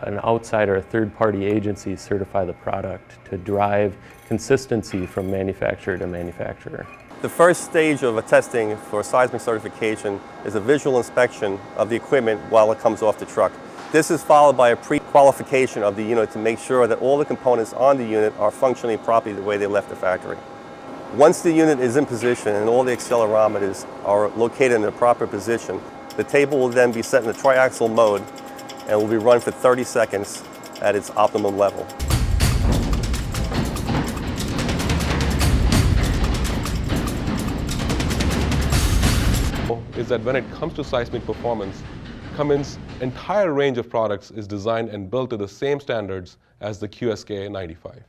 an outside or a third-party agency certify the product to drive consistency from manufacturer to manufacturer. The first stage of a testing for seismic certification is a visual inspection of the equipment while it comes off the truck. This is followed by a pre-qualification of the unit to make sure that all the components on the unit are functioning properly the way they left the factory. Once the unit is in position and all the accelerometers are located in the proper position, the table will then be set in the triaxial mode and will be run for 30 seconds at its optimum level. Is that when it comes to seismic performance, Cummins' entire range of products is designed and built to the same standards as the QSK 95.